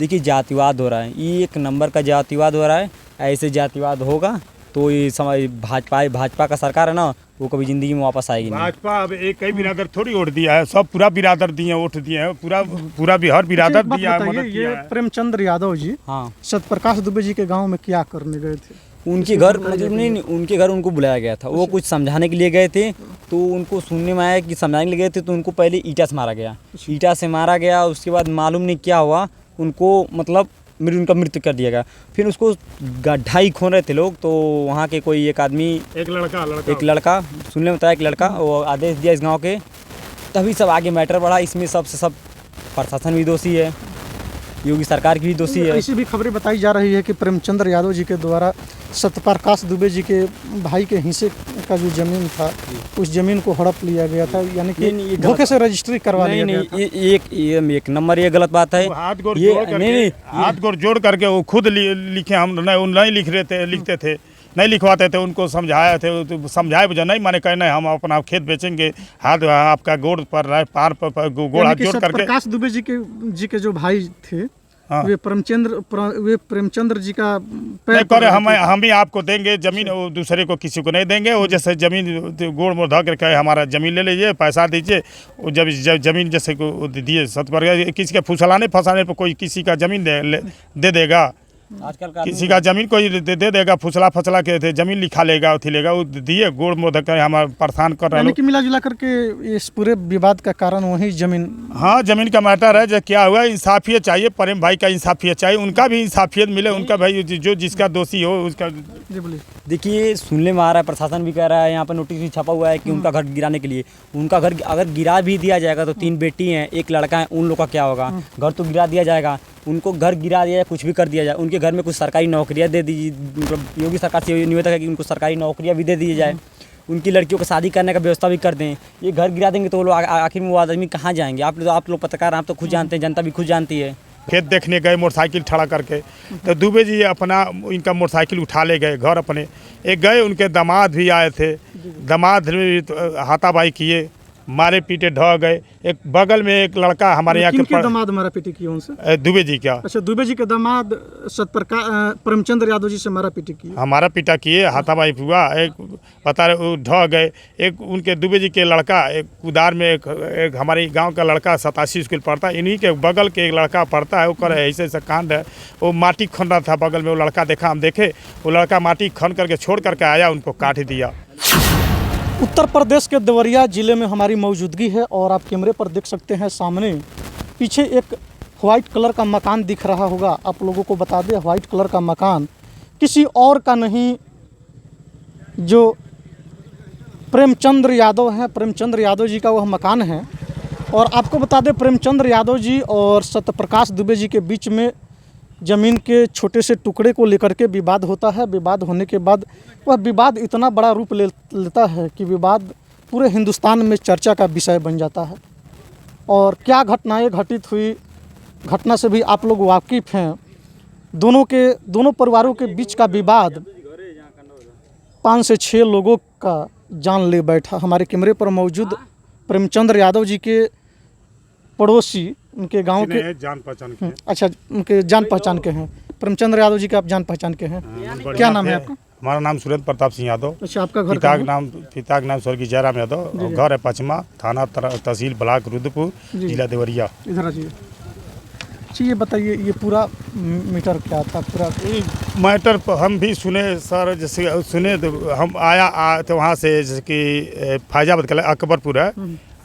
देखिए जातिवाद हो रहा है, ये एक नंबर का जातिवाद हो रहा है। ऐसे जातिवाद होगा तो ये समय भाजपा का सरकार है ना, वो कभी ज़िंदगी में वापस आएगी नहीं। भाजपा अब एक कई बिरादर थोड़ी वोट दिया है, सब पूरा बिरादर दिए वोट दिए हैं, पूरा बिहार बिरादर दिया है, मदद किया है। प्रेमचंद्र यादव जी हाँ, सत्यप्रकाश दुबे जी के गांव में क्या करने गए थे? उनके घर मतलब नहीं, उनके घर उनको बुलाया गया था। वो कुछ समझाने के लिए गए थे, तो उनको सुनने में आया कि समझाने के लिए गए थे तो उनको पहले ईंटा से मारा गया। ईंटा से मारा गया, उसके बाद मालूम नहीं क्या हुआ, उनको मतलब उनका मृत्यु कर दिया गया। फिर उसको ढाई खोन रहे थे लोग, तो वहाँ के कोई एक आदमी, एक लड़का सुनने में बताया, एक लड़का वो आदेश दिया इस गांव के, तभी सब आगे मैटर बढ़ा। इसमें सबसे सब प्रशासन भी दोषी है, योगी सरकार की भी दोषी है। ऐसी भी खबरें बताई जा रही है कि प्रेमचंद्र यादव जी के द्वारा सत्यप्रकाश दुबे जी के भाई के हिस्से का जो जमीन था, उस जमीन को हड़प लिया गया था, यानी कि धोखे से रजिस्ट्री करवा लिया गया था। ये एक नंबर ये गलत बात है। हाथ गोड़ जोड़ करके वो खुद लिखे, हम नहीं लिखते थे, नहीं लिखवाते थे, उनको समझाए थे, तो समझाए वजह नहीं माने, कहना हम अपना खेत बेचेंगे, हाथ आपका गोड़ पर पार पर गोड़ हाथ जोड़ करके। प्रकाश दुबे जी के जो भाई थे, हाँ। वे प्रेमचंद्र जी का नहीं करे, हम ही आपको देंगे जमीन, वो दूसरे को किसी को नहीं देंगे। वो जैसे जमीन गोड़ मोड़ धो करके हमारा जमीन ले लीजिए, पैसा दीजिए। वो जब जमीन जैसे को दिए सत्तर, किसी के फुसलाने फंसाने पर कोई किसी का जमीन दे देगा, आजकल किसी का जमीन कोई दे देगा, फुसला के थे जमीन लिखा लेगा, उठी लेगा, वो दिए गोड़ मोड़ धक्का हमारा परेशान कर रहे हैं। मिला जुला करके इस पूरे विवाद का कारण वही जमीन, हाँ जमीन का मैटर है। जो क्या हुआ, इंसाफियत चाहिए, प्रेम भाई का इंसाफियत चाहिए, उनका भी इंसाफियत मिले, उनका भाई जो जिसका दोषी हो उसका। देखिए सुनने में आ रहा है, प्रशासन भी कह रहा है, यहाँ पर नोटिस भी छपा हुआ है कि उनका घर गिराने के लिए। उनका घर अगर गिरा भी दिया जाएगा तो 3 बेटी हैं, 1 लड़का है, उन लोग का क्या होगा? घर तो गिरा दिया जाएगा, उनको घर गिरा दिया जाए, कुछ भी कर दिया जाए, उनके घर में कुछ सरकारी नौकरियां दे दीजिए। मतलब योगी सरकार से निवेदन है कि उनको सरकारी नौकरियां भी दे दी जाए, उनकी लड़कियों को शादी करने का व्यवस्था भी कर दें। ये घर गिरा देंगे तो वो लोग आखिर में वो आदमी कहाँ जाएंगे? आप लोग पत्रकार, आप तो खुद जानते हैं, जनता भी खुद जानती है। खेत देखने गए मोटरसाइकिल खड़ा करके, तो दुबे जी अपना इनका मोटरसाइकिल उठा ले गए घर अपने। एक गए, उनके दामाद भी आए थे, दामाद भी हाथापाई किए, मारे पीटे ढह गए। एक बगल में एक लड़का हमारे यहाँ के दामाद मारा पीटी किए उनसे? दुबे जी का। अच्छा, दुबे जी के दामाद सत्यप्रकाश प्रेमचंद्र यादव जी से मारा पीटी किए? हमारा पीटा किए, हाथापाई हुआ। एक बता रहे ढह गए। एक उनके दुबे जी के लड़का, एक कुदार में एक हमारे गांव का लड़का 87 स्कूल पढ़ता है, इन्हीं के बगल के एक लड़का पढ़ता है, वो करे ऐसे ऐसा कांड है। वो माटी खन रहा था बगल में, वो लड़का देखा, हम देखे, वो लड़का माटी खन करके छोड़ करके आया, उनको काट दिया। उत्तर प्रदेश के देवरिया जिले में हमारी मौजूदगी है और आप कैमरे पर देख सकते हैं सामने पीछे एक वाइट कलर का मकान दिख रहा होगा। आप लोगों को बता दें, वाइट कलर का मकान किसी और का नहीं, जो प्रेमचंद्र यादव हैं, प्रेमचंद्र यादव जी का वह मकान है। और आपको बता दें, प्रेमचंद्र यादव जी और सत्यप्रकाश दुबे जी के बीच में ज़मीन के छोटे से टुकड़े को लेकर के विवाद होता है। विवाद होने के बाद वह विवाद इतना बड़ा रूप लेता है कि विवाद पूरे हिंदुस्तान में चर्चा का विषय बन जाता है। और क्या घटनाएं घटित हुई, घटना से भी आप लोग वाकिफ़ हैं। दोनों परिवारों के बीच का विवाद 5 से 6 लोगों का जान ले बैठा। हमारे कैमरे पर मौजूद प्रेमचंद्र यादव जी के पड़ोसी, उनके गांव के जान पहचान के। अच्छा, उनके जान पहचान के हैं। प्रेमचंद्र यादव जी के आप जान पहचान के हैं। क्या नाम है आपका? हमारा नाम सुरेंद्र प्रताप सिंह यादव। अच्छा, आपका घर? पिता का नाम स्वर्गीय जयराम यादव। घर है पचमा, थाना तहसील ब्लॉक रुद्रपुर, जिला देवरिया। इधर आइए। अच्छा, ये बताइए, ये पूरा मैटर क्या था? पूरा मैटर हम भी सुने सर, जैसे सुने तो हम आया तो वहाँ से, जैसे कि फैजाबाद का अकबरपुर है,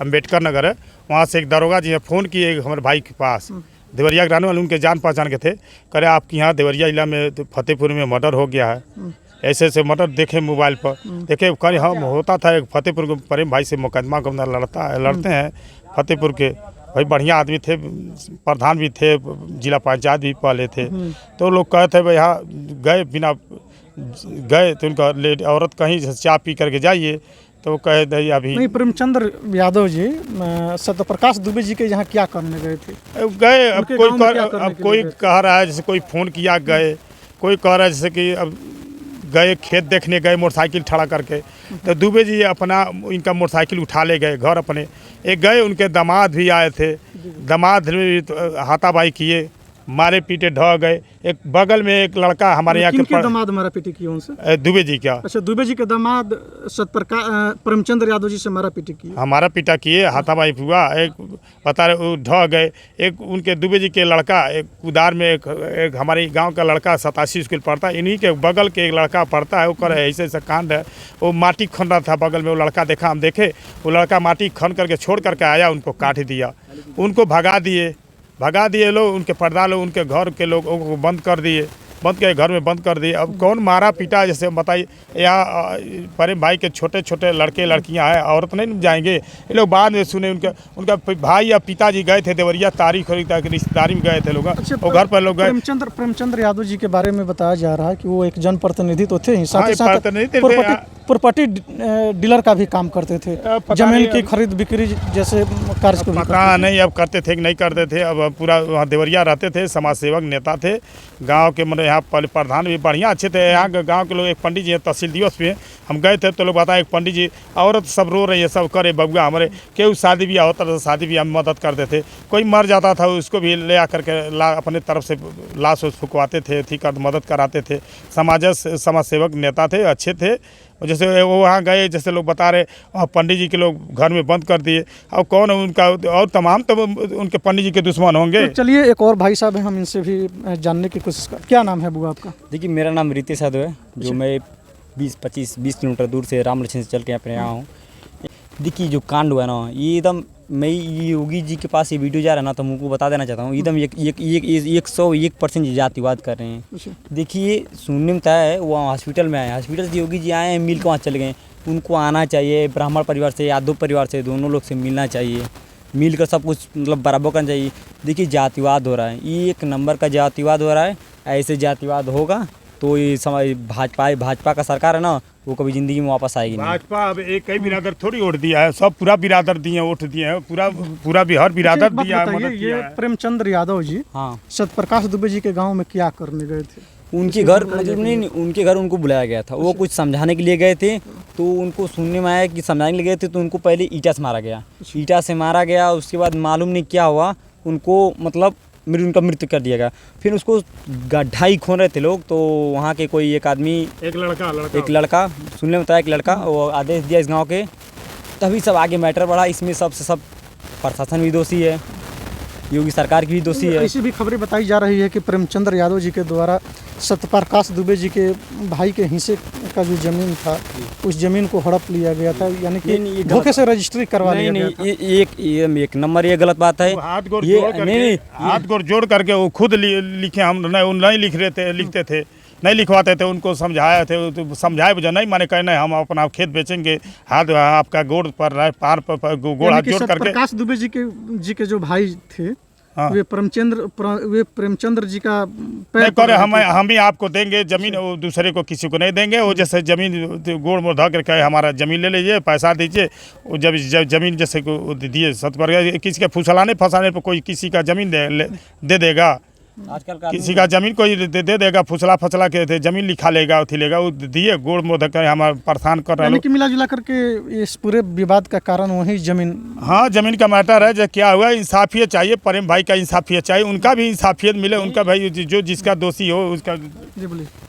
अम्बेडकर नगर है, वहाँ से एक दरोगा जी ने फ़ोन किए हमारे भाई के पास, देवरिया के रहने वाले, उनके जान पहचान के थे। कह रहे आपके यहाँ देवरिया जिला में तो फतेहपुर में मर्डर हो गया है। ऐसे ऐसे मर्डर देखे मोबाइल पर, देखे कहीं हम होता था। एक फतेहपुर के प्रेम भाई से मुकदमा को लड़ते हैं फतेहपुर के भाई, बढ़िया आदमी थे, प्रधान भी थे, जिला पंचायत भी पहले थे। तो लोग कहे थे भाई यहाँ गए तो उनका औरत कहीं से चाय पी करके जाइए, तो वो कहे दही अभी नहीं। प्रेमचंद्र यादव जी सत्यप्रकाश दुबे जी के यहाँ क्या करने गए थे? गए, अब कोई कह रहा है जैसे कोई फ़ोन किया गए, कोई कह रहा है जैसे कि अब गए खेत देखने गए मोटरसाइकिल खड़ा करके, तो दुबे जी अपना इनका मोटरसाइकिल उठा ले गए घर अपने। एक गए, उनके दामाद भी आए थे, दामाद भी हाथापाई किए, मारे पीटे ढह गए। एक बगल में एक लड़का हमारे यहाँ किनके दामाद मारा पीटी की उनसे? दुबे जी का। अच्छा, दुबे जी के दामाद प्रेमचंद्र यादव जी से मारा पीटी की? हमारा पिटा किए, हाथापाई हुआ। एक बता रहे वो ढह गए। एक उनके दुबे जी के लड़का, एक कुदार में एक हमारे गांव का लड़का 87 स्कूल पढ़ता है, इन्हीं के बगल के एक लड़का पढ़ता है, वो कर ऐसे ऐसा कांड है। वो माटी खन रहा था बगल में, वो लड़का देखा, हम देखे, वो लड़का माटी खन करके छोड़ करके आया, उनको काट दिया, उनको भगा दिए लोग, उनके पर्दा लोग, उनके घर के लोगों को बंद कर दिए, बंद के घर में बंद कर दिए। अब कौन मारा पीटा, जैसे बताइए, यहाँ बड़े भाई के छोटे छोटे लड़के लड़कियां हैं, औरत नहीं जाएंगे ये लोग। बाद में सुने उनका भाई या पिताजी गए थे देवरिया, तारीख रिश्तेदारी में गए थे लोग, वो घर पर लोग गए। प्रेमचंद्र यादव जी के बारे में बताया जा रहा है कि वो एक जनप्रतिनिधि तो थे ही, साथ ही हाँ, साथ प्रॉपर्टी डीलर का भी काम करते थे, जमीन की खरीद बिक्री जैसे कार्य को भी पता नहीं अब करते थे कि नहीं करते थे। अब पूरा वहाँ देवरिया रहते थे, समाज सेवक नेता थे, गांव के मतलब यहाँ प्रधान भी बढ़िया अच्छे थे। यहाँ गांव के लोग, एक पंडित जी हैं तहसील दिवस में हम गए थे, तो लोग बताए एक पंडित जी, औरत सब रो रही है, सब करे बबुआ हमारे, केहू शादी ब्याह होता था, शादी ब्याह में मदद करते थे, कोई मर जाता था उसको भी ले आकर के अपने तरफ से लाश फुकवाते थे, थी कर मदद कराते थे। समाज सेवक नेता थे, अच्छे थे। जैसे वो वहाँ गए, जैसे लोग बता रहे, वहाँ पंडित जी के लोग घर में बंद कर दिए। अब कौन उनका, और तमाम तो उनके पंडित जी के दुश्मन होंगे। तो चलिए एक और भाई साहब हैं, हम इनसे भी जानने की कोशिश कर। क्या नाम है बुआ आपका? देखिए, मेरा नाम रितेश यादव है, जो मैं 20 किलोमीटर दूर से राम लक्ष्मण से चल के यहाँ पे आया हूँ। देखिए, जो कांड हुआ ना, ये एकदम, मैं योगी जी के पास ये वीडियो जा रहा है ना, तो मैं उनको बता देना चाहता हूँ, एकदम 101% जातिवाद कर रहे हैं। देखिए, सुनने में है वो हॉस्पिटल में आए, हॉस्पिटल से योगी जी आए हैं, मिल के वहाँ चले गए। उनको आना चाहिए, ब्राह्मण परिवार से, यादव परिवार से, दोनों लोग से मिलना चाहिए, मिलकर सब कुछ मतलब बराबर करना चाहिए। देखिए, जातिवाद हो रहा है, ये एक नंबर का जातिवाद हो रहा है। ऐसे जातिवाद होगा तो ये समझ भाजपा का सरकार है ना, वो कभी जिंदगी में वापस आएगी नहीं। भाजपा अब एक कई बिरादर थोड़ी वोट दिया है, सब पूरा बिरादर दिए वोट दिए हैं, पूरा बिहार बिरादर दिया है, मदद किया है। प्रेमचंद्र यादव जी, हाँ, सत्यप्रकाश दुबे जी के गांव में क्या करने गए थे? उनके घर मतलब नहीं, उनके घर उनको बुलाया गया था, वो कुछ समझाने के लिए गए थे। तो उनको सुनने में आया कि समझाने के लिए गए थे, तो उनको पहले ईंटा से मारा गया। उसके बाद मालूम नहीं क्या हुआ, उनको मतलब उनका मृत्यु कर दिया गया। फिर उसको गड्ढा ही खोद रहे थे लोग, तो वहाँ के कोई एक आदमी, एक लड़का सुनने में बताया, एक लड़का वो आदेश दिया इस गांव के, तभी सब आगे मैटर बढ़ा। इसमें सबसे सब प्रशासन भी दोषी है, योगी सरकार की भी दोषी है। ऐसी भी खबरें बताई जा रही है कि प्रेमचंद्र यादव जी के द्वारा सत्यप्रकाश दुबे जी के भाई के हिस्से का जो जमीन था, उस जमीन को हड़प लिया गया था, यानी कि धोखे से रजिस्ट्री करवा लिया गया था। ये एक नंबर ये गलत बात है। हाथ गोड़ जोड़ करके वो खुद लिखे, हम नहीं लिखते थे, नहीं लिखवाते थे, उनको समझाए थे, तो समझाए बुझा नहीं माने, कहना हम अपना खेत बेचेंगे, हाथ आपका गोड़ पर पार पर गोड़ हाथ जोड़ करके। प्रकाश दुबे जी के जो भाई थे, हाँ, वे प्रेमचंद्र जी का नहीं करे, हम ही आपको देंगे जमीन, वो दूसरे को किसी को नहीं देंगे। वो जैसे जमीन गोड़ मोड़ धो करके हमारा जमीन ले लीजिए, पैसा दीजिए। वो जब जमीन जैसे को दिए सत्य, किसी के फुसलाने फंसाने पर कोई किसी का जमीन दे देगा, आजकल किसी का जमीन कोई दे देगा, फुसला के जमीन लिखा लेगा, उठी लेगा, वो दिए गोड़ मोड़ धक्का हमारा परेशान कर रहे हैं। कि मिला जुला करके इस पूरे विवाद का कारण वही जमीन, हाँ, जमीन का मैटर है। जो क्या हुआ, इंसाफियत चाहिए, प्रेम भाई का इंसाफियत चाहिए, उनका भी इंसाफियत मिले, उनका भाई जो जिसका दोषी हो उसका।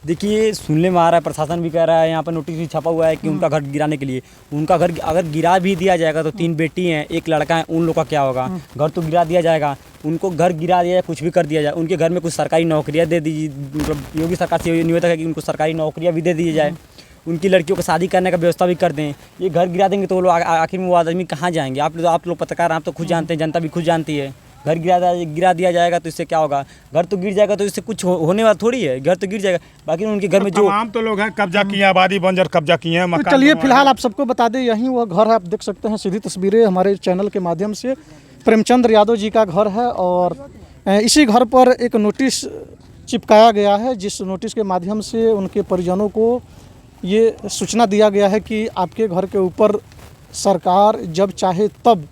देखिए, सुनने में आ रहा है, प्रशासन भी कह रहा है, यहाँ पर नोटिस भी छपा हुआ है कि उनका घर गिराने के लिए। उनका घर अगर गिरा भी दिया जाएगा तो 3 बेटी हैं, 1 लड़का है, उन लोग का क्या होगा? घर तो गिरा दिया जाएगा, उनको घर गिरा दिया जाए, कुछ भी कर दिया जाए, उनके घर में कुछ सरकारी नौकरियां दे दीजिए। मतलब योगी सरकार से निवेदन है कि उनको सरकारी नौकरियां भी दे दी जाए, उनकी लड़कियों को शादी करने का व्यवस्था भी कर दें। ये घर गिरा देंगे तो वो लोग आखिर में वो आदमी कहाँ जाएंगे? आप लोग पत्रकार, आप तो खुद जानते हैं, जनता भी खुद जानती है। घर गिरा दिया जाएगा तो इससे क्या होगा? घर तो गिर जाएगा तो इससे कुछ होने वाला थोड़ी है, घर तो गिर जाएगा। बाकी उनके घर में जो तमाम तो लोग हैं कब्जा किए, आबादी बंजर कब्जा किए हैं। तो चलिए फिलहाल आप सबको बता दें, यहीं वो घर है, आप देख सकते हैं सीधी तस्वीरें हमारे चैनल के माध्यम से। प्रेमचंद्र यादव जी का घर है और इसी घर पर एक नोटिस चिपकाया गया है, जिस नोटिस के माध्यम से उनके परिजनों को ये सूचना दिया गया है कि आपके घर के ऊपर सरकार जब चाहे तब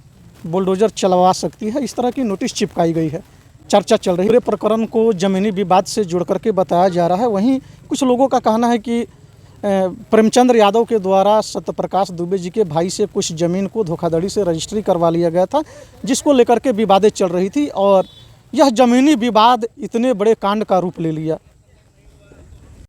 बुलडोजर चलवा सकती है। इस तरह की नोटिस चिपकाई गई है, चर्चा चल रही है। पूरे प्रकरण को जमीनी विवाद से जोड़ करके बताया जा रहा है। वहीं कुछ लोगों का कहना है कि प्रेमचंद्र यादव के द्वारा सत्यप्रकाश दुबे जी के भाई से कुछ ज़मीन को धोखाधड़ी से रजिस्ट्री करवा लिया गया था, जिसको लेकर के विवादें चल रही थी। और यह ज़मीनी विवाद इतने बड़े कांड का रूप ले लिया।